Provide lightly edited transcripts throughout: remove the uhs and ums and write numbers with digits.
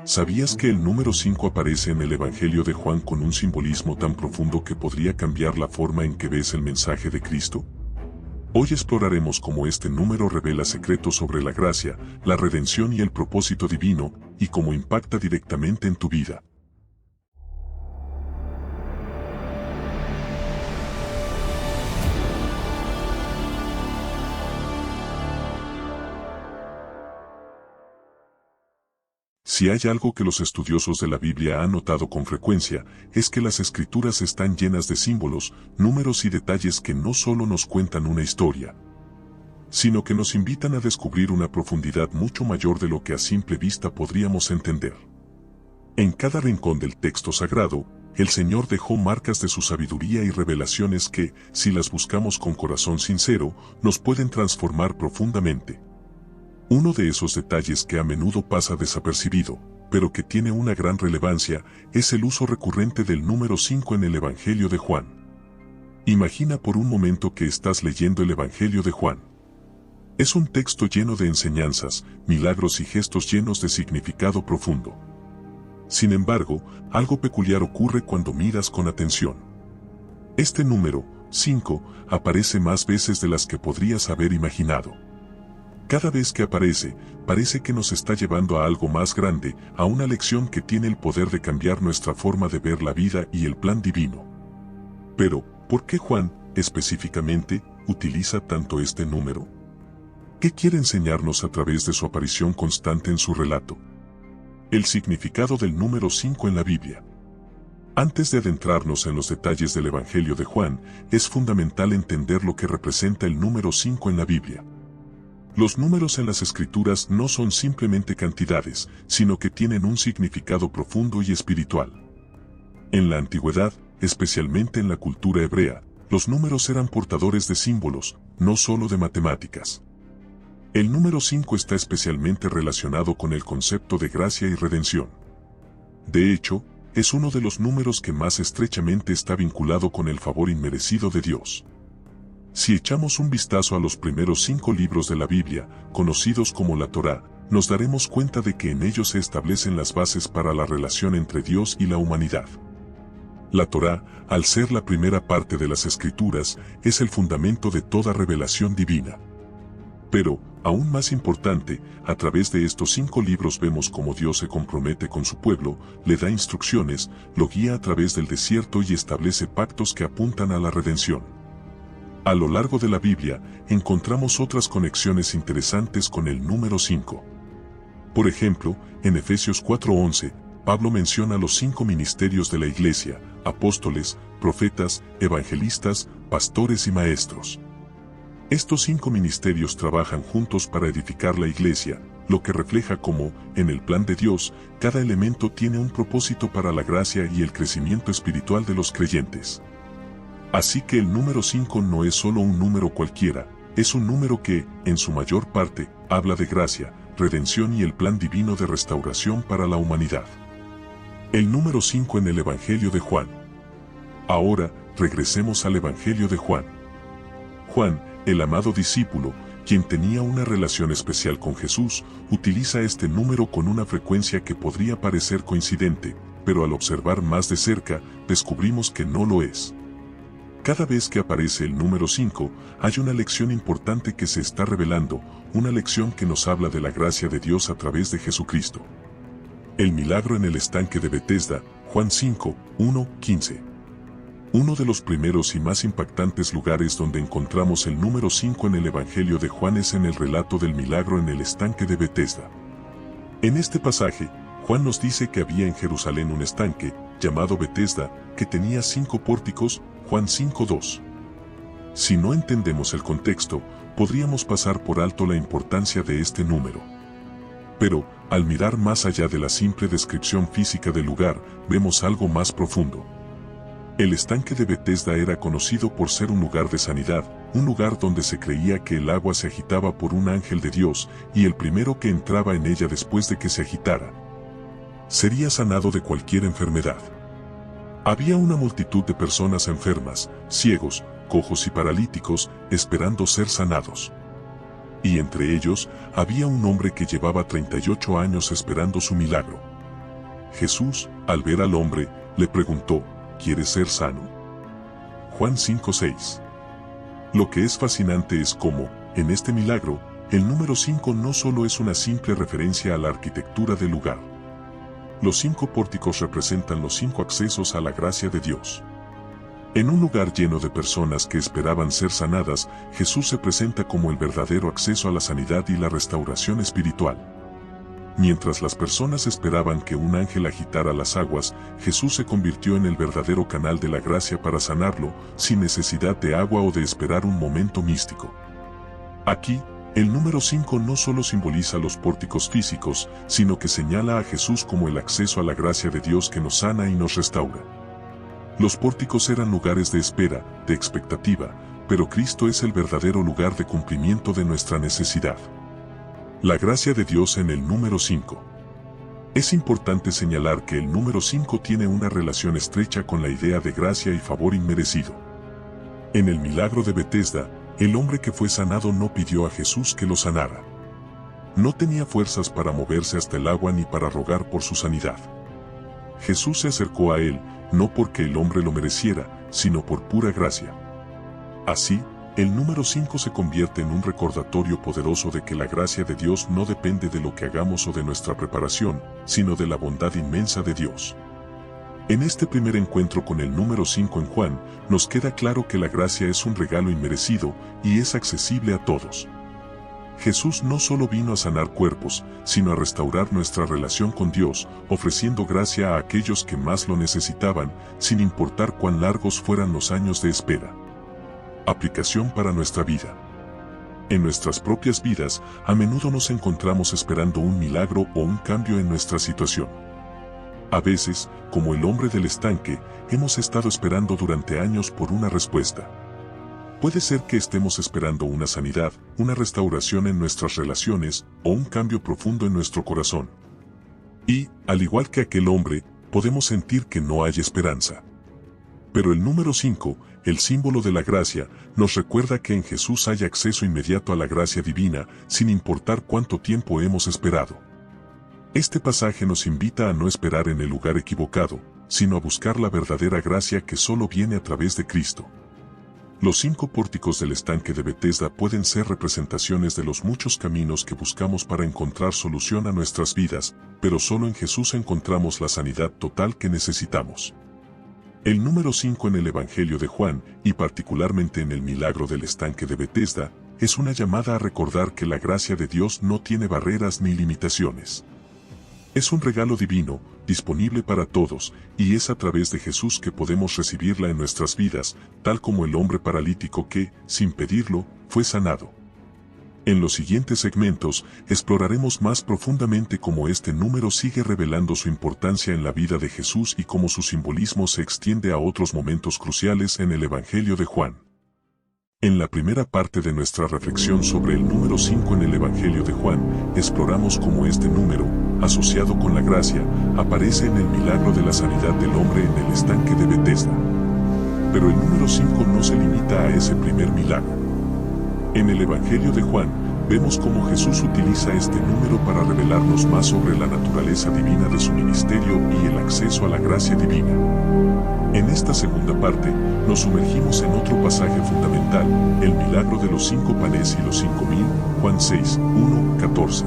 ¿Sabías que el número 5 aparece en el Evangelio de Juan con un simbolismo tan profundo que podría cambiar la forma en que ves el mensaje de Cristo? Hoy exploraremos cómo este número revela secretos sobre la gracia, la redención y el propósito divino, y cómo impacta directamente en tu vida. Si hay algo que los estudiosos de la Biblia han notado con frecuencia, es que las escrituras están llenas de símbolos, números y detalles que no solo nos cuentan una historia, sino que nos invitan a descubrir una profundidad mucho mayor de lo que a simple vista podríamos entender. En cada rincón del texto sagrado, el Señor dejó marcas de su sabiduría y revelaciones que, si las buscamos con corazón sincero, nos pueden transformar profundamente. Uno de esos detalles que a menudo pasa desapercibido, pero que tiene una gran relevancia, es el uso recurrente del número 5 en el Evangelio de Juan. Imagina por un momento que estás leyendo el Evangelio de Juan. Es un texto lleno de enseñanzas, milagros y gestos llenos de significado profundo. Sin embargo, algo peculiar ocurre cuando miras con atención. Este número, 5, aparece más veces de las que podrías haber imaginado. Cada vez que aparece, parece que nos está llevando a algo más grande, a una lección que tiene el poder de cambiar nuestra forma de ver la vida y el plan divino. Pero, ¿por qué Juan, específicamente, utiliza tanto este número? ¿Qué quiere enseñarnos a través de su aparición constante en su relato? El significado del número 5 en la Biblia. Antes de adentrarnos en los detalles del Evangelio de Juan, es fundamental entender lo que representa el número 5 en la Biblia. Los números en las Escrituras no son simplemente cantidades, sino que tienen un significado profundo y espiritual. En la antigüedad, especialmente en la cultura hebrea, los números eran portadores de símbolos, no solo de matemáticas. El número 5 está especialmente relacionado con el concepto de gracia y redención. De hecho, es uno de los números que más estrechamente está vinculado con el favor inmerecido de Dios. Si echamos un vistazo a los primeros 5 libros de la Biblia, conocidos como la Torá, nos daremos cuenta de que en ellos se establecen las bases para la relación entre Dios y la humanidad. La Torá, al ser la primera parte de las Escrituras, es el fundamento de toda revelación divina. Pero, aún más importante, a través de estos 5 libros vemos cómo Dios se compromete con su pueblo, le da instrucciones, lo guía a través del desierto y establece pactos que apuntan a la redención. A lo largo de la Biblia, encontramos otras conexiones interesantes con el número 5. Por ejemplo, en Efesios 4:11, Pablo menciona los 5 ministerios de la Iglesia: apóstoles, profetas, evangelistas, pastores y maestros. Estos 5 ministerios trabajan juntos para edificar la Iglesia, lo que refleja cómo, en el plan de Dios, cada elemento tiene un propósito para la gracia y el crecimiento espiritual de los creyentes. Así que el número 5 no es solo un número cualquiera, es un número que, en su mayor parte, habla de gracia, redención y el plan divino de restauración para la humanidad. El número 5 en el Evangelio de Juan. Ahora, regresemos al Evangelio de Juan. Juan, el amado discípulo, quien tenía una relación especial con Jesús, utiliza este número con una frecuencia que podría parecer coincidente, pero al observar más de cerca, descubrimos que no lo es. Cada vez que aparece el número 5, hay una lección importante que se está revelando, una lección que nos habla de la gracia de Dios a través de Jesucristo. El milagro en el estanque de Betesda, Juan 5, 1, 15. Uno de los primeros y más impactantes lugares donde encontramos el número 5 en el Evangelio de Juan es en el relato del milagro en el estanque de Betesda. En este pasaje, Juan nos dice que había en Jerusalén un estanque, llamado Betesda, que tenía 5 pórticos, Juan 5:2. Si no entendemos el contexto, podríamos pasar por alto la importancia de este número. Pero, al mirar más allá de la simple descripción física del lugar, vemos algo más profundo. El estanque de Betesda era conocido por ser un lugar de sanidad, un lugar donde se creía que el agua se agitaba por un ángel de Dios, y el primero que entraba en ella después de que se agitara sería sanado de cualquier enfermedad. Había una multitud de personas enfermas, ciegos, cojos y paralíticos, esperando ser sanados. Y entre ellos, había un hombre que llevaba 38 años esperando su milagro. Jesús, al ver al hombre, le preguntó, ¿quieres ser sano? Juan 5:6. Lo que es fascinante es cómo, en este milagro, el número 5 no solo es una simple referencia a la arquitectura del lugar. Los 5 pórticos representan los 5 accesos a la gracia de Dios. En un lugar lleno de personas que esperaban ser sanadas, Jesús se presenta como el verdadero acceso a la sanidad y la restauración espiritual. Mientras las personas esperaban que un ángel agitara las aguas, Jesús se convirtió en el verdadero canal de la gracia para sanarlo, sin necesidad de agua o de esperar un momento místico. Aquí, el número 5 no solo simboliza los pórticos físicos, sino que señala a Jesús como el acceso a la gracia de Dios que nos sana y nos restaura. Los pórticos eran lugares de espera, de expectativa, pero Cristo es el verdadero lugar de cumplimiento de nuestra necesidad. La gracia de Dios en el número 5. Es importante señalar que el número 5 tiene una relación estrecha con la idea de gracia y favor inmerecido. En el milagro de Betesda, el hombre que fue sanado no pidió a Jesús que lo sanara. No tenía fuerzas para moverse hasta el agua ni para rogar por su sanidad. Jesús se acercó a él, no porque el hombre lo mereciera, sino por pura gracia. Así, el número 5 se convierte en un recordatorio poderoso de que la gracia de Dios no depende de lo que hagamos o de nuestra preparación, sino de la bondad inmensa de Dios. En este primer encuentro con el número 5 en Juan, nos queda claro que la gracia es un regalo inmerecido y es accesible a todos. Jesús no solo vino a sanar cuerpos, sino a restaurar nuestra relación con Dios, ofreciendo gracia a aquellos que más lo necesitaban, sin importar cuán largos fueran los años de espera. Aplicación para nuestra vida. En nuestras propias vidas, a menudo nos encontramos esperando un milagro o un cambio en nuestra situación. A veces, como el hombre del estanque, hemos estado esperando durante años por una respuesta. Puede ser que estemos esperando una sanidad, una restauración en nuestras relaciones o un cambio profundo en nuestro corazón. Y, al igual que aquel hombre, podemos sentir que no hay esperanza. Pero el número 5, el símbolo de la gracia, nos recuerda que en Jesús hay acceso inmediato a la gracia divina, sin importar cuánto tiempo hemos esperado. Este pasaje nos invita a no esperar en el lugar equivocado, sino a buscar la verdadera gracia que solo viene a través de Cristo. Los 5 pórticos del estanque de Betesda pueden ser representaciones de los muchos caminos que buscamos para encontrar solución a nuestras vidas, pero solo en Jesús encontramos la sanidad total que necesitamos. El número 5 en el Evangelio de Juan, y particularmente en el milagro del estanque de Betesda, es una llamada a recordar que la gracia de Dios no tiene barreras ni limitaciones. Es un regalo divino, disponible para todos, y es a través de Jesús que podemos recibirla en nuestras vidas, tal como el hombre paralítico que, sin pedirlo, fue sanado. En los siguientes segmentos, exploraremos más profundamente cómo este número sigue revelando su importancia en la vida de Jesús y cómo su simbolismo se extiende a otros momentos cruciales en el Evangelio de Juan. En la primera parte de nuestra reflexión sobre el número 5 en el Evangelio de Juan, exploramos cómo este número, asociado con la gracia, aparece en el milagro de la sanidad del hombre en el estanque de Betesda. Pero el número 5 no se limita a ese primer milagro. En el Evangelio de Juan, vemos cómo Jesús utiliza este número para revelarnos más sobre la naturaleza divina de su ministerio y el acceso a la gracia divina. En esta segunda parte, nos sumergimos en otro pasaje fundamental, el milagro de los 5 panes y los 5.000, Juan 6, 1, 14.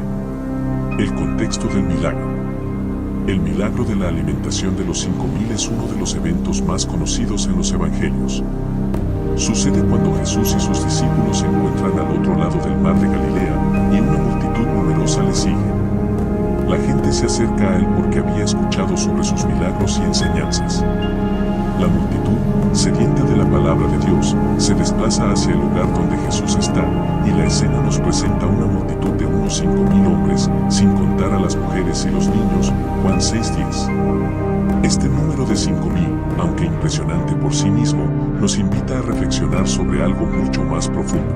El contexto del milagro. El milagro de la alimentación de los 5.000 es uno de los eventos más conocidos en los Evangelios. Sucede cuando Jesús y sus discípulos se encuentran al otro lado del mar de Galilea, y una multitud numerosa le sigue. La gente se acerca a él porque había escuchado sobre sus milagros y enseñanzas. La multitud, sedienta de la palabra de Dios, se desplaza hacia el lugar donde Jesús está, y la escena nos presenta una multitud de unos 5.000 hombres, sin contar a las mujeres y los niños, Juan 6:10. Este número de 5.000, aunque impresionante por sí mismo, nos invita a reflexionar sobre algo mucho más profundo.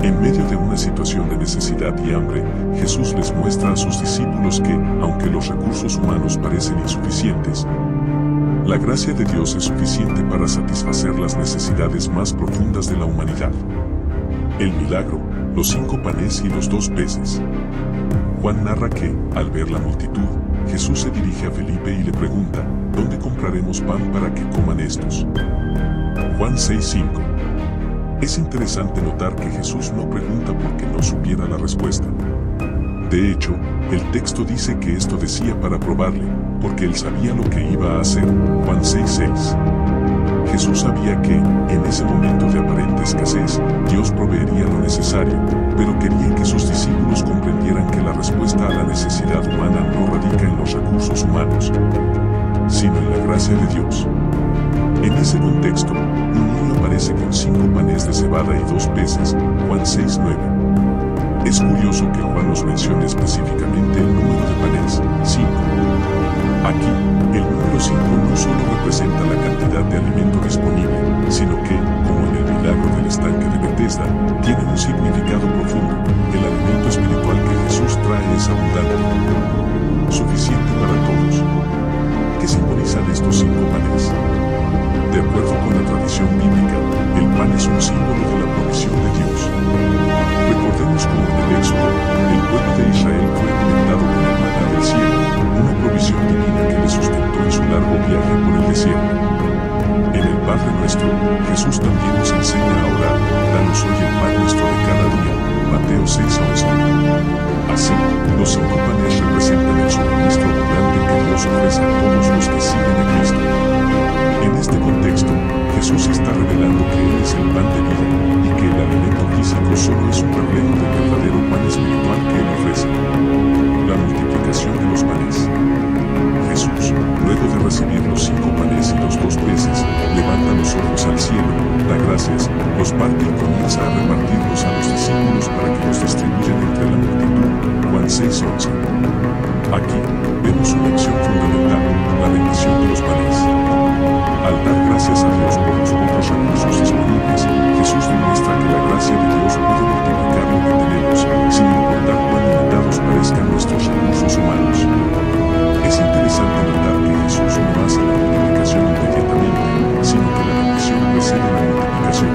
En medio de una situación de necesidad y hambre, Jesús les muestra a sus discípulos que, aunque los recursos humanos parecen insuficientes, la gracia de Dios es suficiente para satisfacer las necesidades más profundas de la humanidad. El milagro, los 5 panes y los 2 peces. Juan narra que, al ver la multitud, Jesús se dirige a Felipe y le pregunta, ¿dónde compraremos pan para que coman estos? Juan 6:5. Es interesante notar que Jesús no pregunta porque no supiera la respuesta. De hecho, el texto dice que esto decía para probarle, porque él sabía lo que iba a hacer. Juan 6:6. Jesús sabía que, en ese momento de aparente escasez, Dios proveería lo necesario, pero quería que sus discípulos comprendieran que la respuesta a la necesidad humana no radica en los recursos humanos, sino en la gracia de Dios. En ese contexto, un niño aparece con 5 panes de cebada y 2 peces, Juan 6:9. Es curioso que Juan nos mencione específicamente el número de panes, 5. Aquí, el número 5 no solo representa la cantidad de alimento disponible, sino que, como en el milagro del estanque de Betesda, tiene un significado profundo. El alimento espiritual que Jesús trae es abundante, suficiente para todos. ¿Qué simbolizan estos 5 panes? De acuerdo con la tradición bíblica, el pan es un símbolo de la provisión de Dios. Recordemos como en el Éxodo, el pueblo de Israel fue alimentado con el maná del cielo, una provisión divina que le sustentó en su largo viaje por el desierto. En el Padre Nuestro, Jesús también nos enseña a orar, danos hoy el pan nuestro de cada día, Mateo 6:11. Así, los 5 panes representan el suministro abundante que Dios ofrece a todos los que siguen a Cristo. En este contexto, Jesús está revelando que Él es el pan de vida, y que el alimento físico solo es un reflejo del verdadero pan espiritual que Él ofrece. La multiplicación de los panes. Jesús, luego de recibir los 5 panes y los 2 peces, levanta los ojos al cielo, da gracias, los parte y comienza a repartirlos a los discípulos para que los distribuyan entre la multitud. Juan 6:11. Aquí, vemos una acción fundamental, la bendición de los panes. Al dar gracias a Dios por los pocos recursos disponibles, Jesús demuestra que la gracia de Dios puede multiplicar lo que tenemos, sin importar cuán limitados parezcan nuestros recursos humanos. Es interesante notar que Jesús no hace la multiplicación inmediatamente, sino que la bendición precede la multiplicación.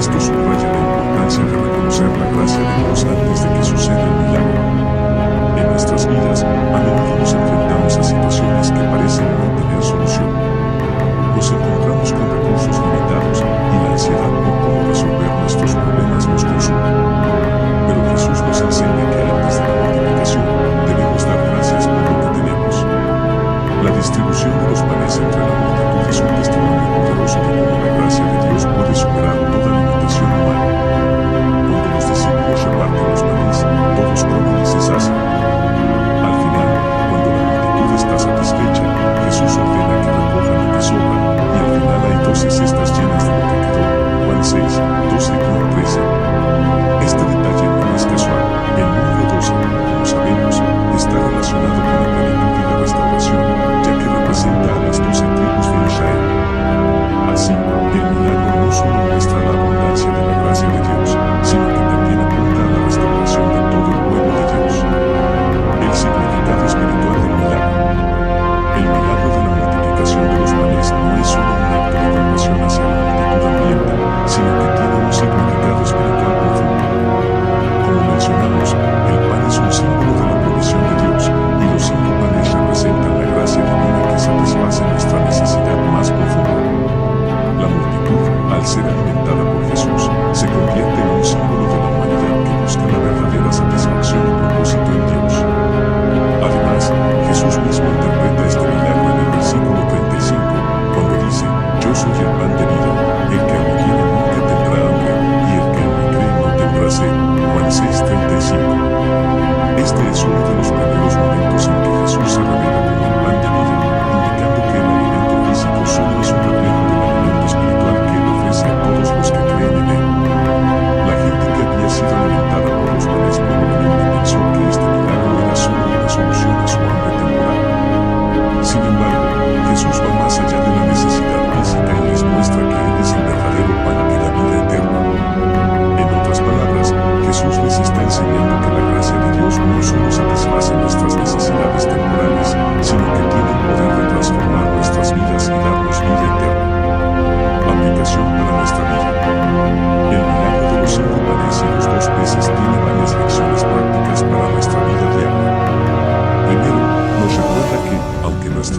Esto subraya la importancia de reconocer la gracia de Dios antes de que suceda el milagro. En nuestras vidas, a menudo nos enfrentamos a situaciones que parecen no tener solución. Nos encontramos con recursos limitados y la ansiedad por cómo resolver nuestros problemas nos consume. Pero Jesús nos enseña que antes de la multiplicación, debemos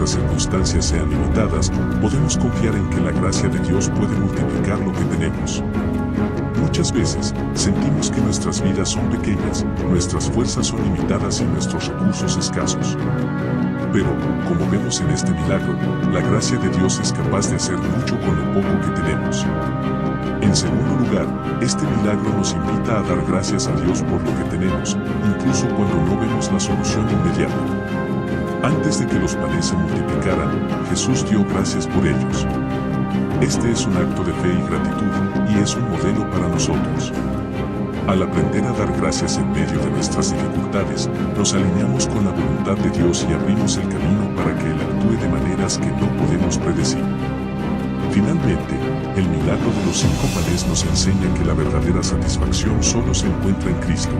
nuestras circunstancias sean limitadas, podemos confiar en que la gracia de Dios puede multiplicar lo que tenemos. Muchas veces, sentimos que nuestras vidas son pequeñas, nuestras fuerzas son limitadas y nuestros recursos escasos. Pero, como vemos en este milagro, la gracia de Dios es capaz de hacer mucho con lo poco que tenemos. En segundo lugar, este milagro nos invita a dar gracias a Dios por lo que tenemos, incluso cuando no vemos la solución inmediata. Antes de que los panes se multiplicaran, Jesús dio gracias por ellos. Este es un acto de fe y gratitud, y es un modelo para nosotros. Al aprender a dar gracias en medio de nuestras dificultades, nos alineamos con la voluntad de Dios y abrimos el camino para que Él actúe de maneras que no podemos predecir. Finalmente, el milagro de los 5 panes nos enseña que la verdadera satisfacción solo se encuentra en Cristo.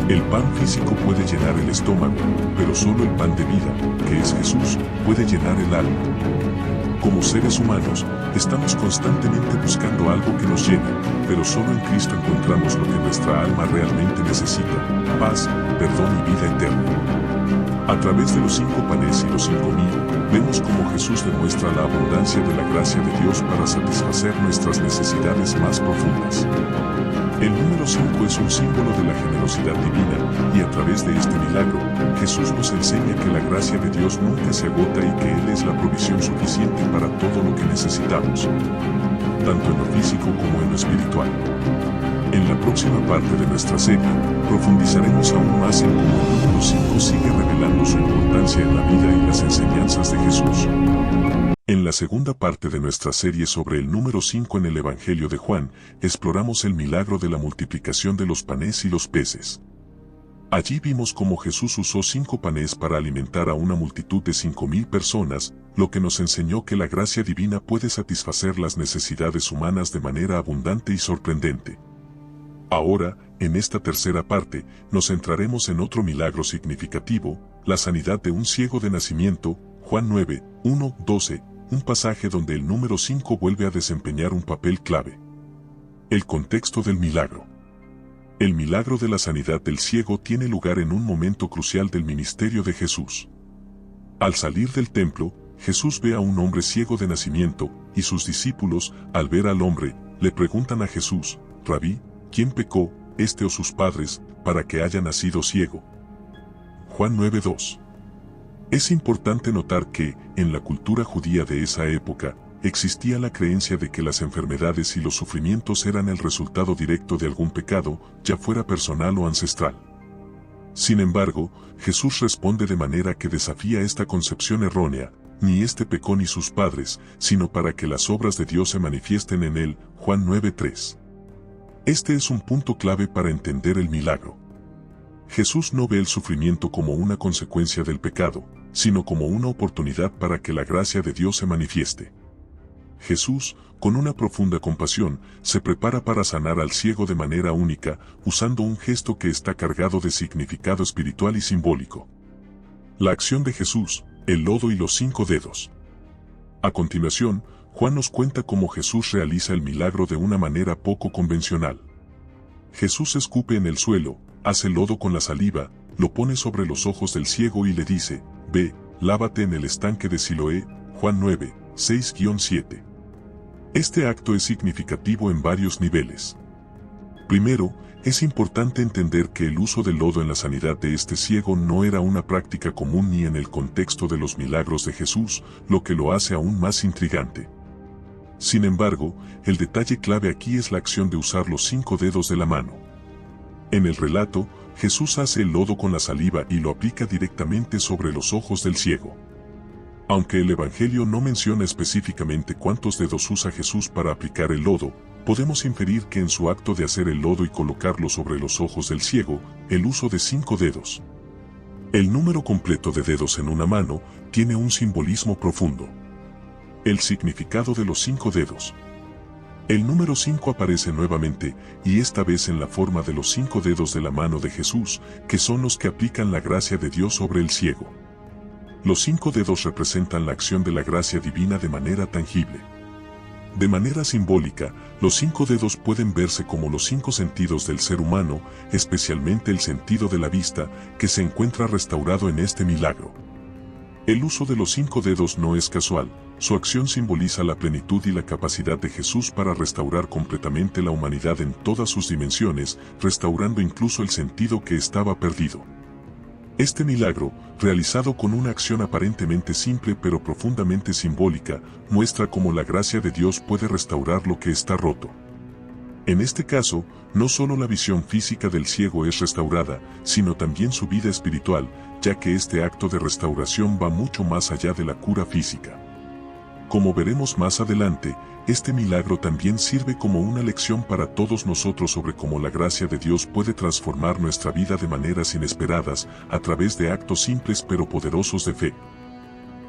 El pan físico puede llenar el estómago, pero solo el pan de vida, que es Jesús, puede llenar el alma. Como seres humanos, estamos constantemente buscando algo que nos llene, pero solo en Cristo encontramos lo que nuestra alma realmente necesita: paz, perdón y vida eterna. A través de los 5 panes y los 5.000, vemos cómo Jesús demuestra la abundancia de la gracia de Dios para satisfacer nuestras necesidades más profundas. El número 5 es un símbolo de la generosidad divina, y a través de este milagro, Jesús nos enseña que la gracia de Dios nunca se agota y que Él es la provisión suficiente para todo lo que necesitamos, tanto en lo físico como en lo espiritual. En la próxima parte de nuestra serie, profundizaremos aún más en cómo el número 5 sigue revelando su importancia en la vida y las enseñanzas de Jesús. En la segunda parte de nuestra serie sobre el número 5 en el Evangelio de Juan, exploramos el milagro de la multiplicación de los panes y los peces. Allí vimos cómo Jesús usó 5 panes para alimentar a una multitud de 5.000 personas, lo que nos enseñó que la gracia divina puede satisfacer las necesidades humanas de manera abundante y sorprendente. Ahora, en esta tercera parte, nos centraremos en otro milagro significativo, la sanidad de un ciego de nacimiento, Juan 9, 1, 12, un pasaje donde el número 5 vuelve a desempeñar un papel clave. El contexto del milagro. El milagro de la sanidad del ciego tiene lugar en un momento crucial del ministerio de Jesús. Al salir del templo, Jesús ve a un hombre ciego de nacimiento, y sus discípulos, al ver al hombre, le preguntan a Jesús: Rabí, ¿quién pecó, este o sus padres, para que haya nacido ciego? Juan 9:2. Es importante notar que, en la cultura judía de esa época, existía la creencia de que las enfermedades y los sufrimientos eran el resultado directo de algún pecado, ya fuera personal o ancestral. Sin embargo, Jesús responde de manera que desafía esta concepción errónea: ni este pecó ni sus padres, sino para que las obras de Dios se manifiesten en él. Juan 9:3. Este es un punto clave para entender el milagro. Jesús no ve el sufrimiento como una consecuencia del pecado, sino como una oportunidad para que la gracia de Dios se manifieste. Jesús, con una profunda compasión, se prepara para sanar al ciego de manera única, usando un gesto que está cargado de significado espiritual y simbólico. La acción de Jesús, el lodo y los 5 dedos. A continuación, Juan nos cuenta cómo Jesús realiza el milagro de una manera poco convencional. Jesús escupe en el suelo, hace lodo con la saliva, lo pone sobre los ojos del ciego y le dice: ve, lávate en el estanque de Siloé. Juan 9, 6-7. Este acto es significativo en varios niveles. Primero, es importante entender que el uso del lodo en la sanidad de este ciego no era una práctica común ni en el contexto de los milagros de Jesús, lo que lo hace aún más intrigante. Sin embargo, el detalle clave aquí es la acción de usar los 5 dedos de la mano. En el relato, Jesús hace el lodo con la saliva y lo aplica directamente sobre los ojos del ciego. Aunque el Evangelio no menciona específicamente cuántos dedos usa Jesús para aplicar el lodo, podemos inferir que en su acto de hacer el lodo y colocarlo sobre los ojos del ciego, el uso de 5 dedos. El número completo de dedos en una mano tiene un simbolismo profundo. El significado de los 5 dedos. El número 5 aparece nuevamente, y esta vez en la forma de los 5 dedos de la mano de Jesús, que son los que aplican la gracia de Dios sobre el ciego. Los 5 dedos representan la acción de la gracia divina de manera tangible. De manera simbólica, los 5 dedos pueden verse como los 5 sentidos del ser humano, especialmente el sentido de la vista, que se encuentra restaurado en este milagro. El uso de los 5 dedos no es casual, su acción simboliza la plenitud y la capacidad de Jesús para restaurar completamente la humanidad en todas sus dimensiones, restaurando incluso el sentido que estaba perdido. Este milagro, realizado con una acción aparentemente simple pero profundamente simbólica, muestra cómo la gracia de Dios puede restaurar lo que está roto. En este caso, no solo la visión física del ciego es restaurada, sino también su vida espiritual, ya que este acto de restauración va mucho más allá de la cura física. Como veremos más adelante, este milagro también sirve como una lección para todos nosotros sobre cómo la gracia de Dios puede transformar nuestra vida de maneras inesperadas, a través de actos simples pero poderosos de fe.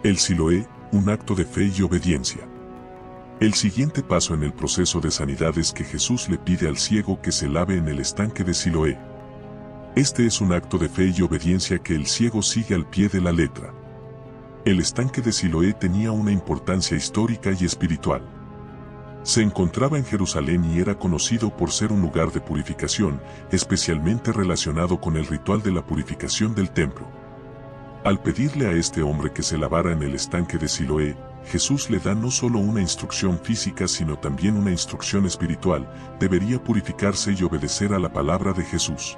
El Siloé, un acto de fe y obediencia. El siguiente paso en el proceso de sanidad es que Jesús le pide al ciego que se lave en el estanque de Siloé. Este es un acto de fe y obediencia que el ciego sigue al pie de la letra. El estanque de Siloé tenía una importancia histórica y espiritual. Se encontraba en Jerusalén y era conocido por ser un lugar de purificación, especialmente relacionado con el ritual de la purificación del templo. Al pedirle a este hombre que se lavara en el estanque de Siloé, Jesús le da no solo una instrucción física sino también una instrucción espiritual: debería purificarse y obedecer a la palabra de Jesús.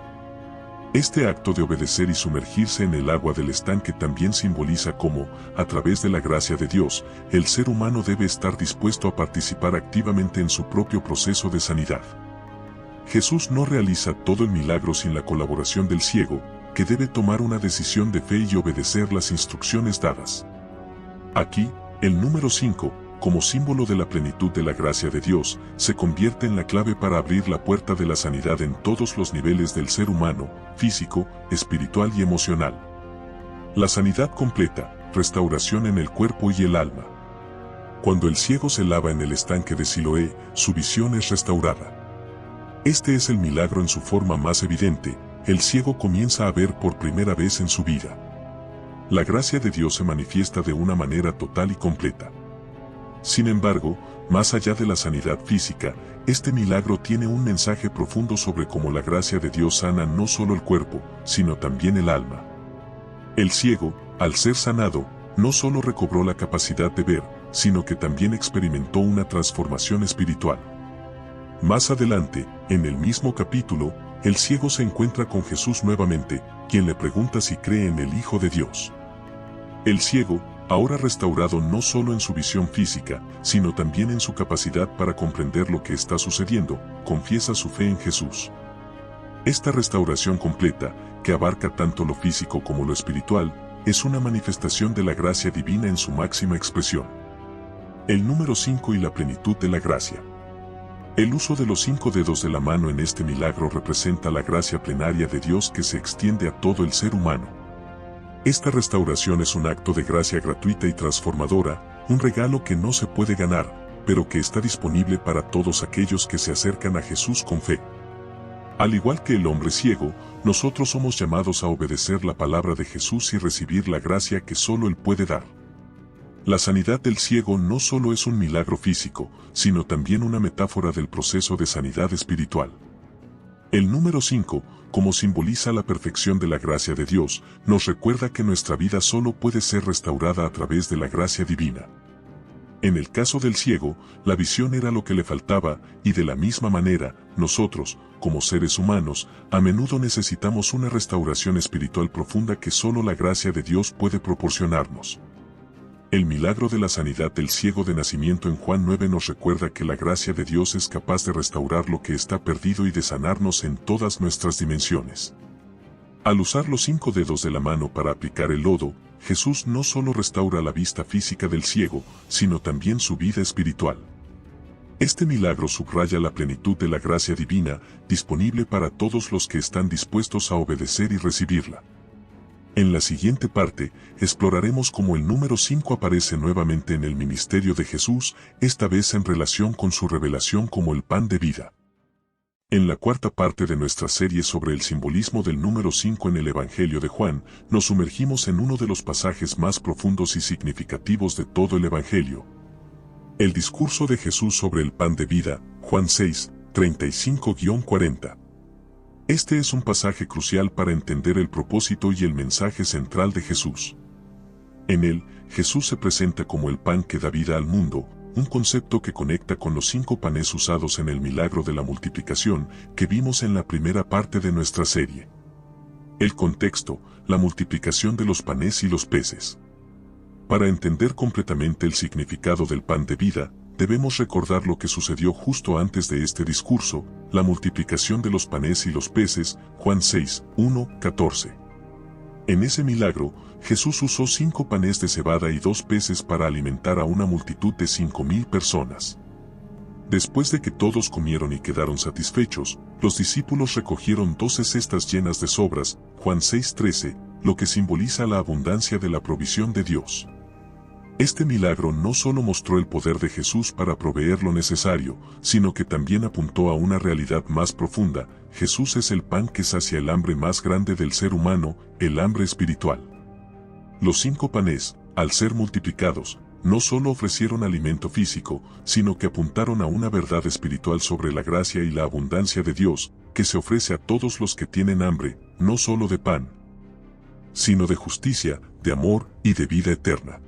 Este acto de obedecer y sumergirse en el agua del estanque también simboliza cómo, a través de la gracia de Dios, el ser humano debe estar dispuesto a participar activamente en su propio proceso de sanidad. Jesús no realiza todo el milagro sin la colaboración del ciego, que debe tomar una decisión de fe y obedecer las instrucciones dadas. Aquí, el número 5, como símbolo de la plenitud de la gracia de Dios, se convierte en la clave para abrir la puerta de la sanidad en todos los niveles del ser humano, físico, espiritual y emocional. La sanidad completa, restauración en el cuerpo y el alma. Cuando el ciego se lava en el estanque de Siloé, su visión es restaurada. Este es el milagro en su forma más evidente: el ciego comienza a ver por primera vez en su vida. La gracia de Dios se manifiesta de una manera total y completa. Sin embargo, más allá de la sanidad física, este milagro tiene un mensaje profundo sobre cómo la gracia de Dios sana no solo el cuerpo, sino también el alma. El ciego, al ser sanado, no solo recobró la capacidad de ver, sino que también experimentó una transformación espiritual. Más adelante, en el mismo capítulo, el ciego se encuentra con Jesús nuevamente, quien le pregunta si cree en el Hijo de Dios. El ciego, ahora restaurado no solo en su visión física, sino también en su capacidad para comprender lo que está sucediendo, confiesa su fe en Jesús. Esta restauración completa, que abarca tanto lo físico como lo espiritual, es una manifestación de la gracia divina en su máxima expresión. El número 5 y la plenitud de la gracia. El uso de los 5 dedos de la mano en este milagro representa la gracia plenaria de Dios que se extiende a todo el ser humano. Esta restauración es un acto de gracia gratuita y transformadora, un regalo que no se puede ganar, pero que está disponible para todos aquellos que se acercan a Jesús con fe. Al igual que el hombre ciego, nosotros somos llamados a obedecer la palabra de Jesús y recibir la gracia que solo Él puede dar. La sanidad del ciego no solo es un milagro físico, sino también una metáfora del proceso de sanidad espiritual. El número 5, como simboliza la perfección de la gracia de Dios, nos recuerda que nuestra vida solo puede ser restaurada a través de la gracia divina. En el caso del ciego, la visión era lo que le faltaba, y de la misma manera, nosotros, como seres humanos, a menudo necesitamos una restauración espiritual profunda que solo la gracia de Dios puede proporcionarnos. El milagro de la sanidad del ciego de nacimiento en Juan 9 nos recuerda que la gracia de Dios es capaz de restaurar lo que está perdido y de sanarnos en todas nuestras dimensiones. Al usar los 5 dedos de la mano para aplicar el lodo, Jesús no solo restaura la vista física del ciego, sino también su vida espiritual. Este milagro subraya la plenitud de la gracia divina, disponible para todos los que están dispuestos a obedecer y recibirla. En la siguiente parte, exploraremos cómo el número 5 aparece nuevamente en el ministerio de Jesús, esta vez en relación con su revelación como el pan de vida. En la cuarta parte de nuestra serie sobre el simbolismo del número 5 en el Evangelio de Juan, nos sumergimos en uno de los pasajes más profundos y significativos de todo el Evangelio. El discurso de Jesús sobre el pan de vida, Juan 6, 35-40. Este es un pasaje crucial para entender el propósito y el mensaje central de Jesús. En él, Jesús se presenta como el pan que da vida al mundo, un concepto que conecta con los 5 panes usados en el milagro de la multiplicación que vimos en la primera parte de nuestra serie. El contexto, la multiplicación de los panes y los peces. Para entender completamente el significado del pan de vida, debemos recordar lo que sucedió justo antes de este discurso, la multiplicación de los panes y los peces, Juan 6, 1, 14. En ese milagro, Jesús usó 5 panes de cebada y 2 peces para alimentar a una multitud de 5,000 personas. Después de que todos comieron y quedaron satisfechos, los discípulos recogieron 12 cestas llenas de sobras, Juan 6:13, lo que simboliza la abundancia de la provisión de Dios. Este milagro no solo mostró el poder de Jesús para proveer lo necesario, sino que también apuntó a una realidad más profunda: Jesús es el pan que sacia el hambre más grande del ser humano, el hambre espiritual. Los 5 panes, al ser multiplicados, no solo ofrecieron alimento físico, sino que apuntaron a una verdad espiritual sobre la gracia y la abundancia de Dios, que se ofrece a todos los que tienen hambre, no solo de pan, sino de justicia, de amor y de vida eterna.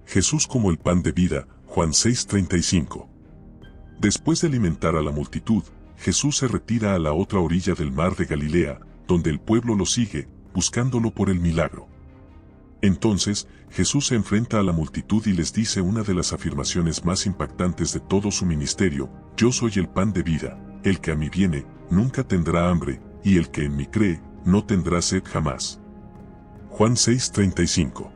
Jesús como el pan de vida, Juan 6:35. Después de alimentar a la multitud, Jesús se retira a la otra orilla del mar de Galilea, donde el pueblo lo sigue, buscándolo por el milagro. Entonces, Jesús se enfrenta a la multitud y les dice una de las afirmaciones más impactantes de todo su ministerio: yo soy el pan de vida, el que a mí viene, nunca tendrá hambre, y el que en mí cree, no tendrá sed jamás. Juan 6:35.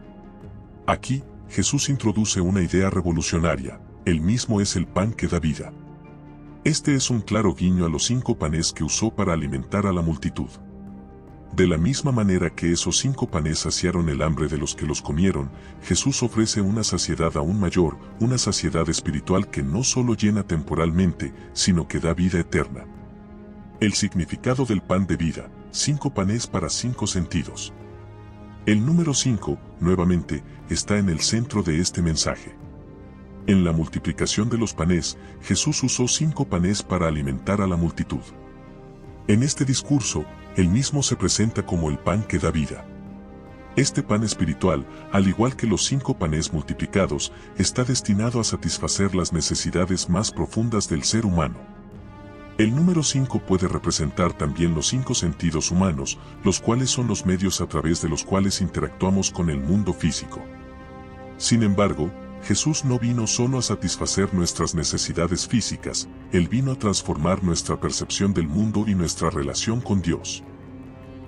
Aquí, Jesús introduce una idea revolucionaria: Él mismo es el pan que da vida. Este es un claro guiño a los 5 panes que usó para alimentar a la multitud. De la misma manera que esos 5 panes saciaron el hambre de los que los comieron, Jesús ofrece una saciedad aún mayor, una saciedad espiritual que no solo llena temporalmente, sino que da vida eterna. El significado del pan de vida: 5 panes para 5 sentidos. El número 5, nuevamente, está en el centro de este mensaje. En la multiplicación de los panes, Jesús usó 5 panes para alimentar a la multitud. En este discurso, Él mismo se presenta como el pan que da vida. Este pan espiritual, al igual que los 5 panes multiplicados, está destinado a satisfacer las necesidades más profundas del ser humano. El número 5 puede representar también los 5 sentidos humanos, los cuales son los medios a través de los cuales interactuamos con el mundo físico. Sin embargo, Jesús no vino solo a satisfacer nuestras necesidades físicas, Él vino a transformar nuestra percepción del mundo y nuestra relación con Dios.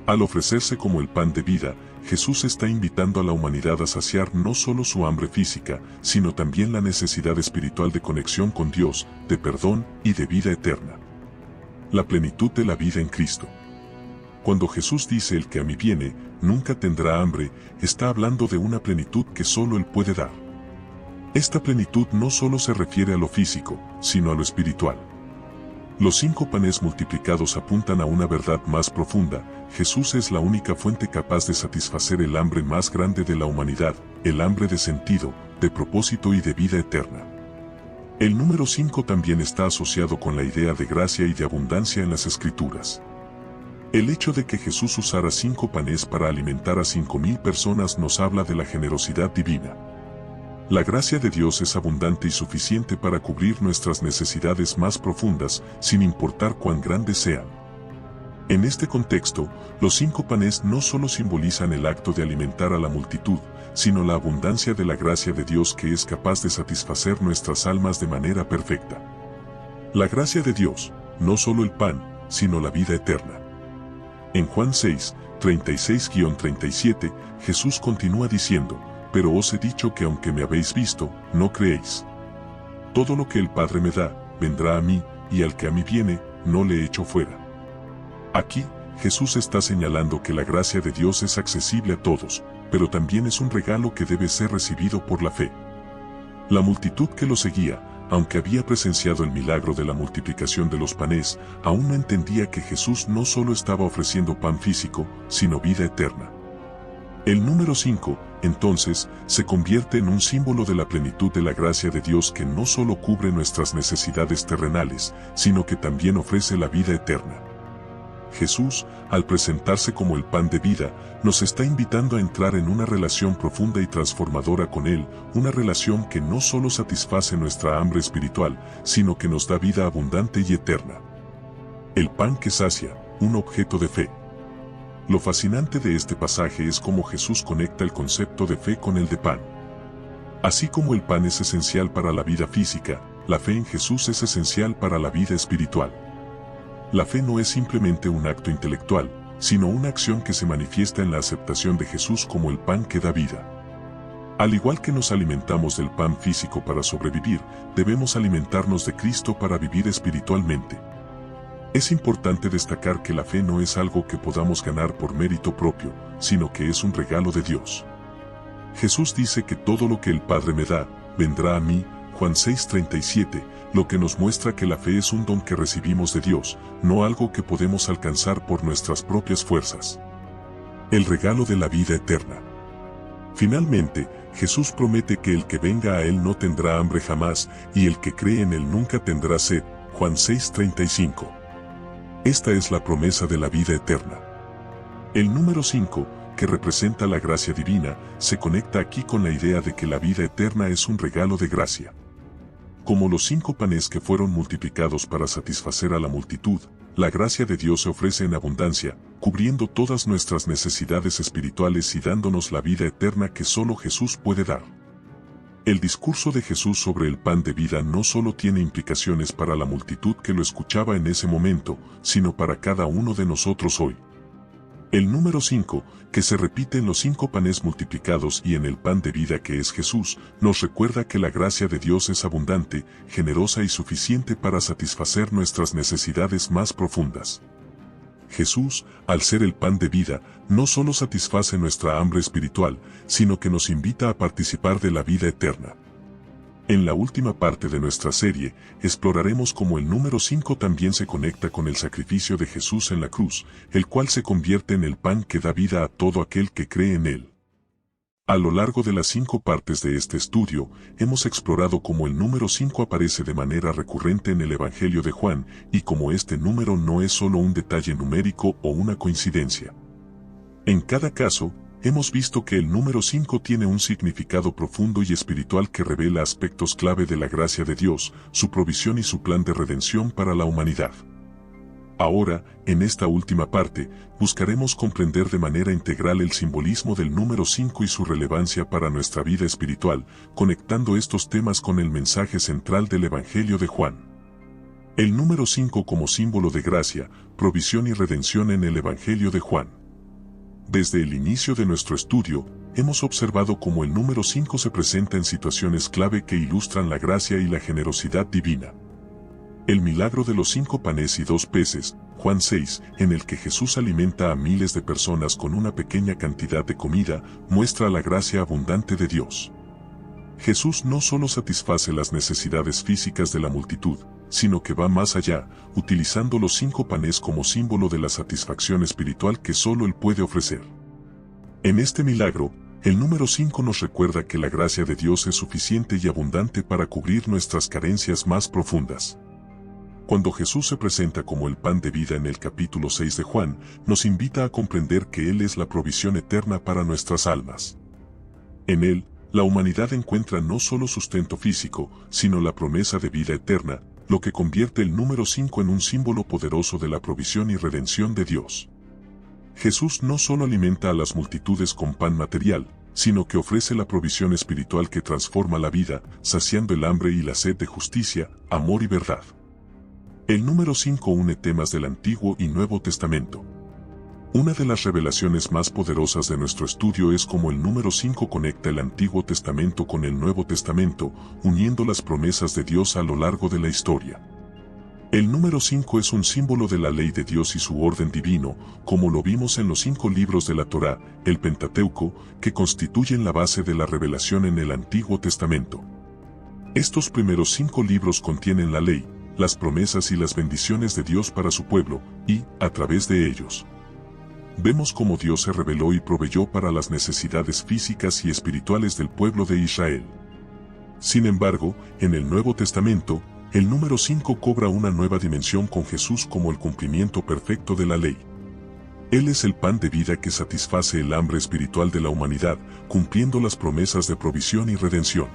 Al ofrecerse como el pan de vida, Jesús está invitando a la humanidad a saciar no solo su hambre física, sino también la necesidad espiritual de conexión con Dios, de perdón y de vida eterna. La plenitud de la vida en Cristo. Cuando Jesús dice el que a mí viene, nunca tendrá hambre, está hablando de una plenitud que solo Él puede dar. Esta plenitud no solo se refiere a lo físico, sino a lo espiritual. Los 5 panes multiplicados apuntan a una verdad más profunda: Jesús es la única fuente capaz de satisfacer el hambre más grande de la humanidad, el hambre de sentido, de propósito y de vida eterna. El número 5 también está asociado con la idea de gracia y de abundancia en las Escrituras. El hecho de que Jesús usara 5 panes para alimentar a 5,000 personas nos habla de la generosidad divina. La gracia de Dios es abundante y suficiente para cubrir nuestras necesidades más profundas, sin importar cuán grandes sean. En este contexto, los 5 panes no solo simbolizan el acto de alimentar a la multitud, sino la abundancia de la gracia de Dios que es capaz de satisfacer nuestras almas de manera perfecta. La gracia de Dios, no solo el pan, sino la vida eterna. En Juan 6, 36-37, Jesús continúa diciendo: pero os he dicho que aunque me habéis visto, no creéis. Todo lo que el Padre me da, vendrá a mí, y al que a mí viene, no le echo fuera. Aquí, Jesús está señalando que la gracia de Dios es accesible a todos, pero también es un regalo que debe ser recibido por la fe. La multitud que lo seguía, aunque había presenciado el milagro de la multiplicación de los panes, aún no entendía que Jesús no solo estaba ofreciendo pan físico, sino vida eterna. El número 5, entonces, se convierte en un símbolo de la plenitud de la gracia de Dios que no solo cubre nuestras necesidades terrenales, sino que también ofrece la vida eterna. Jesús, al presentarse como el pan de vida, nos está invitando a entrar en una relación profunda y transformadora con Él, una relación que no solo satisface nuestra hambre espiritual, sino que nos da vida abundante y eterna. El pan que sacia, un objeto de fe. Lo fascinante de este pasaje es cómo Jesús conecta el concepto de fe con el de pan. Así como el pan es esencial para la vida física, la fe en Jesús es esencial para la vida espiritual. La fe no es simplemente un acto intelectual, sino una acción que se manifiesta en la aceptación de Jesús como el pan que da vida. Al igual que nos alimentamos del pan físico para sobrevivir, debemos alimentarnos de Cristo para vivir espiritualmente. Es importante destacar que la fe no es algo que podamos ganar por mérito propio, sino que es un regalo de Dios. Jesús dice que todo lo que el Padre me da, vendrá a mí, Juan 6:37, lo que nos muestra que la fe es un don que recibimos de Dios, no algo que podemos alcanzar por nuestras propias fuerzas. El regalo de la vida eterna. Finalmente, Jesús promete que el que venga a Él no tendrá hambre jamás, y el que cree en Él nunca tendrá sed, Juan 6:35. Esta es la promesa de la vida eterna. El número 5, que representa la gracia divina, se conecta aquí con la idea de que la vida eterna es un regalo de gracia. Como los 5 panes que fueron multiplicados para satisfacer a la multitud, la gracia de Dios se ofrece en abundancia, cubriendo todas nuestras necesidades espirituales y dándonos la vida eterna que solo Jesús puede dar. El discurso de Jesús sobre el pan de vida no solo tiene implicaciones para la multitud que lo escuchaba en ese momento, sino para cada uno de nosotros hoy. El número 5, que se repite en los 5 panes multiplicados y en el pan de vida que es Jesús, nos recuerda que la gracia de Dios es abundante, generosa y suficiente para satisfacer nuestras necesidades más profundas. Jesús, al ser el pan de vida, no solo satisface nuestra hambre espiritual, sino que nos invita a participar de la vida eterna. En la última parte de nuestra serie, exploraremos cómo el número 5 también se conecta con el sacrificio de Jesús en la cruz, el cual se convierte en el pan que da vida a todo aquel que cree en él. A lo largo de las 5 partes de este estudio, hemos explorado cómo el número 5 aparece de manera recurrente en el Evangelio de Juan, y cómo este número no es solo un detalle numérico o una coincidencia. En cada caso, hemos visto que el número 5 tiene un significado profundo y espiritual que revela aspectos clave de la gracia de Dios, su provisión y su plan de redención para la humanidad. Ahora, en esta última parte, buscaremos comprender de manera integral el simbolismo del número 5 y su relevancia para nuestra vida espiritual, conectando estos temas con el mensaje central del Evangelio de Juan. El número 5 como símbolo de gracia, provisión y redención en el Evangelio de Juan. Desde el inicio de nuestro estudio, hemos observado cómo el número 5 se presenta en situaciones clave que ilustran la gracia y la generosidad divina. El milagro de los 5 panes y 2 peces, Juan 6, en el que Jesús alimenta a miles de personas con una pequeña cantidad de comida, muestra la gracia abundante de Dios. Jesús no solo satisface las necesidades físicas de la multitud, sino que va más allá, utilizando los 5 panes como símbolo de la satisfacción espiritual que solo Él puede ofrecer. En este milagro, el número 5 nos recuerda que la gracia de Dios es suficiente y abundante para cubrir nuestras carencias más profundas. Cuando Jesús se presenta como el pan de vida en el capítulo 6 de Juan, nos invita a comprender que Él es la provisión eterna para nuestras almas. En Él, la humanidad encuentra no solo sustento físico, sino la promesa de vida eterna, lo que convierte el número 5 en un símbolo poderoso de la provisión y redención de Dios. Jesús no solo alimenta a las multitudes con pan material, sino que ofrece la provisión espiritual que transforma la vida, saciando el hambre y la sed de justicia, amor y verdad. El número 5 une temas del Antiguo y Nuevo Testamento. Una de las revelaciones más poderosas de nuestro estudio es cómo el número 5 conecta el Antiguo Testamento con el Nuevo Testamento, uniendo las promesas de Dios a lo largo de la historia. El número 5 es un símbolo de la ley de Dios y su orden divino, como lo vimos en los 5 libros de la Torá, el Pentateuco, que constituyen la base de la revelación en el Antiguo Testamento. Estos primeros 5 libros contienen la ley, las promesas y las bendiciones de Dios para su pueblo, y, a través de ellos, vemos cómo Dios se reveló y proveyó para las necesidades físicas y espirituales del pueblo de Israel. Sin embargo, en el Nuevo Testamento, El número 5 cobra una nueva dimensión con Jesús como el cumplimiento perfecto de la ley. Él es el pan de vida que satisface el hambre espiritual de la humanidad, cumpliendo las promesas de provisión y redención.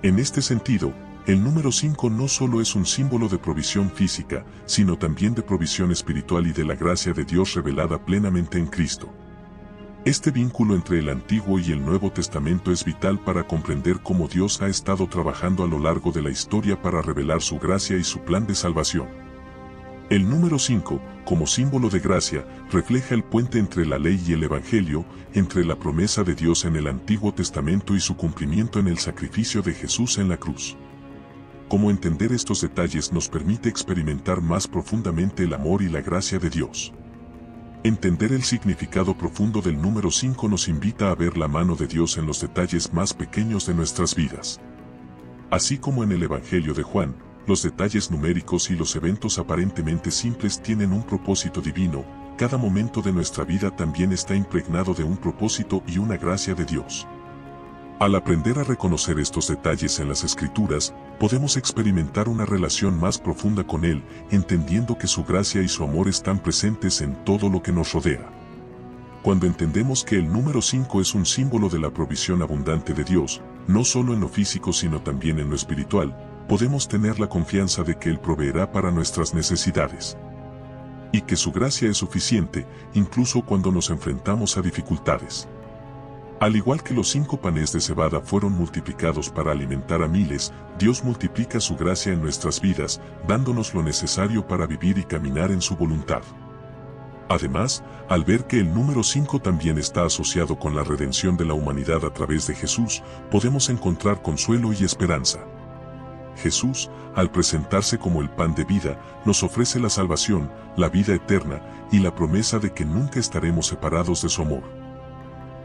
En este sentido, el número 5 no solo es un símbolo de provisión física, sino también de provisión espiritual y de la gracia de Dios revelada plenamente en Cristo. Este vínculo entre el Antiguo y el Nuevo Testamento es vital para comprender cómo Dios ha estado trabajando a lo largo de la historia para revelar su gracia y su plan de salvación. El número 5, como símbolo de gracia, refleja el puente entre la ley y el Evangelio, entre la promesa de Dios en el Antiguo Testamento y su cumplimiento en el sacrificio de Jesús en la cruz. Cómo entender estos detalles nos permite experimentar más profundamente el amor y la gracia de Dios. Entender el significado profundo del número 5 nos invita a ver la mano de Dios en los detalles más pequeños de nuestras vidas. Así como en el Evangelio de Juan, los detalles numéricos y los eventos aparentemente simples tienen un propósito divino, cada momento de nuestra vida también está impregnado de un propósito y una gracia de Dios. Al aprender a reconocer estos detalles en las Escrituras, podemos experimentar una relación más profunda con Él, entendiendo que su gracia y su amor están presentes en todo lo que nos rodea. Cuando entendemos que el número 5 es un símbolo de la provisión abundante de Dios, no solo en lo físico sino también en lo espiritual, podemos tener la confianza de que Él proveerá para nuestras necesidades. Y que su gracia es suficiente, incluso cuando nos enfrentamos a dificultades. Al igual que los 5 panes de cebada fueron multiplicados para alimentar a miles, Dios multiplica su gracia en nuestras vidas, dándonos lo necesario para vivir y caminar en su voluntad. Además, al ver que el número 5 también está asociado con la redención de la humanidad a través de Jesús, podemos encontrar consuelo y esperanza. Jesús, al presentarse como el pan de vida, nos ofrece la salvación, la vida eterna y la promesa de que nunca estaremos separados de su amor.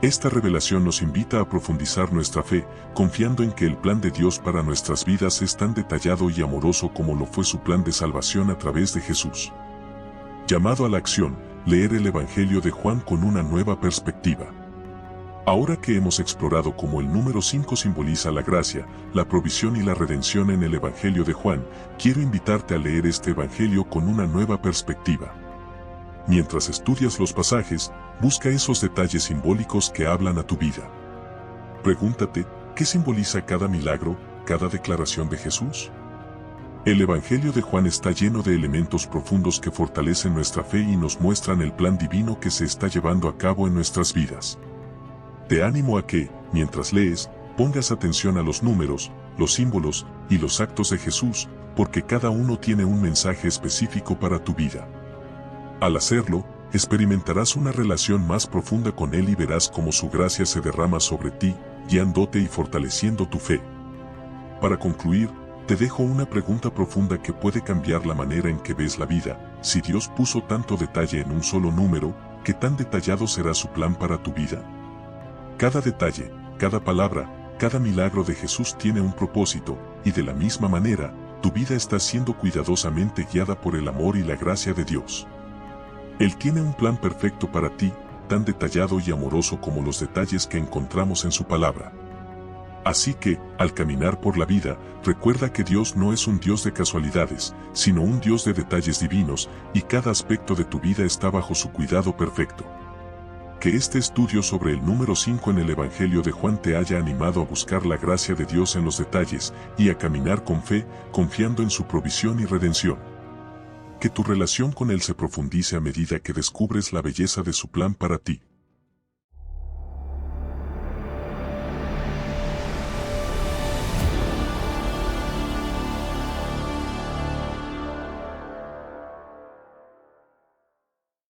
Esta revelación nos invita a profundizar nuestra fe, confiando en que el plan de Dios para nuestras vidas es tan detallado y amoroso como lo fue su plan de salvación a través de Jesús. Llamado a la acción, leer el Evangelio de Juan con una nueva perspectiva. Ahora que hemos explorado cómo el número 5 simboliza la gracia, la provisión y la redención en el Evangelio de Juan, quiero invitarte a leer este Evangelio con una nueva perspectiva. Mientras estudias los pasajes, busca esos detalles simbólicos que hablan a tu vida. Pregúntate, ¿qué simboliza cada milagro, cada declaración de Jesús? El Evangelio de Juan está lleno de elementos profundos que fortalecen nuestra fe y nos muestran el plan divino que se está llevando a cabo en nuestras vidas. Te animo a que, mientras lees, pongas atención a los números, los símbolos y los actos de Jesús, porque cada uno tiene un mensaje específico para tu vida. Al hacerlo, experimentarás una relación más profunda con Él y verás cómo su gracia se derrama sobre ti, guiándote y fortaleciendo tu fe. Para concluir, te dejo una pregunta profunda que puede cambiar la manera en que ves la vida. Si Dios puso tanto detalle en un solo número, ¿qué tan detallado será su plan para tu vida? Cada detalle, cada palabra, cada milagro de Jesús tiene un propósito, y de la misma manera, tu vida está siendo cuidadosamente guiada por el amor y la gracia de Dios. Él tiene un plan perfecto para ti, tan detallado y amoroso como los detalles que encontramos en su palabra. Así que, al caminar por la vida, recuerda que Dios no es un Dios de casualidades, sino un Dios de detalles divinos, y cada aspecto de tu vida está bajo su cuidado perfecto. Que este estudio sobre el número 5 en el Evangelio de Juan te haya animado a buscar la gracia de Dios en los detalles, y a caminar con fe, confiando en su provisión y redención. Que tu relación con Él se profundice a medida que descubres la belleza de su plan para ti.